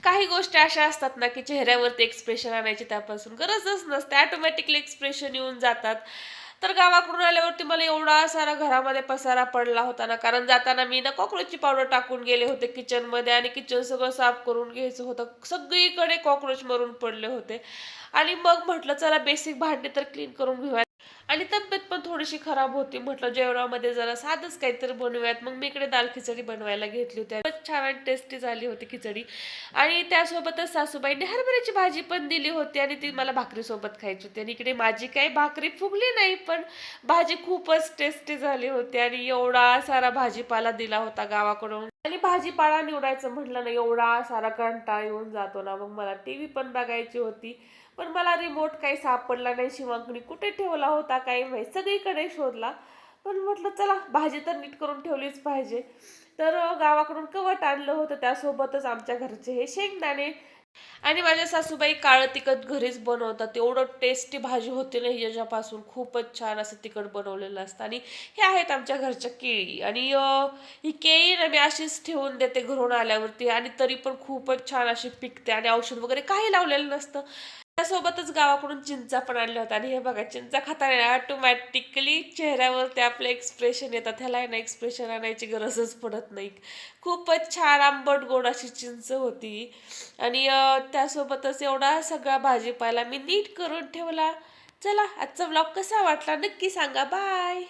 काही गोष्टी अशा असतात ना, की चेहऱ्यावरती एक्सप्रेशन आणायची त्यापासून गरजच नसते. ऑटोमॅटिकली एक्सप्रेशन येऊन जातात. तर गावाकडून आल्यावरती मला एवढा सारा घरामध्ये पसारा पडला होता ना, कारण जाताना मी ना कॉकरोचची पावडर टाकून गेले होते किचनमध्ये आणि किचन सगळं साफ करून घ्यायचं होतं. सगळीकडे कॉकरोच मरून पडले होते आणि मग म्हटलं चला बेसिक भांडी तर क्लीन करून घेऊयात. आणि तब्येत पण थोडीशी खराब होती. म्हटलं जेवणामध्ये जरा साधंच काहीतरी बनवूयात. मग मी इकडे दाल खिचडी बनवायला घेतली होती. खूपच छान आणि टेस्टी झाली होती खिचडी. आणि त्यासोबतच सासूबाईंनी हरभऱ्याची भाजी पण दिली होती आणि ती मला भाकरीसोबत खायची होती. आणि इकडे माझी काही भाकरी फुगली नाही, पण भाजी खूपच टेस्टी झाली होती आणि एवढा सारा भाजीपाला दिला होता गावाकडून. आणि भाजीपाला निवडायचं म्हटलं ना, एवढा सारा कंटाळा येऊन जातो ना, मग मला टीव्ही पण बघायची होती. पण मला रिमोट काही सापडला नाही. शिवांगणी कुठे ठेवला होता काही माहीत. सगळीकडे शोधला. पण म्हटलं चला भाजी तर नीट करून ठेवलीच पाहिजे. तर गावाकडून कवट आणलं होतं. त्यासोबतच आमच्या घरचे हे शेंगदाणे आणि माझ्या सासूबाई काळं तिखट घरीच बनवतात. एवढं टेस्टी भाजी होते ना ह्याच्यापासून. खूपच छान असं तिखट बनवलेलं असतं. आणि हे आहेत आमच्या घरच्या केळी आणि ही केळी ना मी अशीच ठेवून देते घरून आल्यावरती आणि तरी पण खूपच छान अशी पिकते आणि औषध वगैरे काही लावलेलं नसतं. त्यासोबतच गावाकडून चिंचा पण आणल्या होत्या आणि हे बघा चिंचा खाताना ऑटोमॅटिकली चेहऱ्यावरती आपले एक्सप्रेशन येतात. ह्याला आहे ना एक्सप्रेशन आणायची गरजच पडत नाही. खूपच छान आंबट गोड अशी चिंच होती आणि त्यासोबतच एवढा सगळा भाजीपाला मी नीट करून ठेवला. चला आजचा व्लॉग कसा वाटला नक्की सांगा. बाय.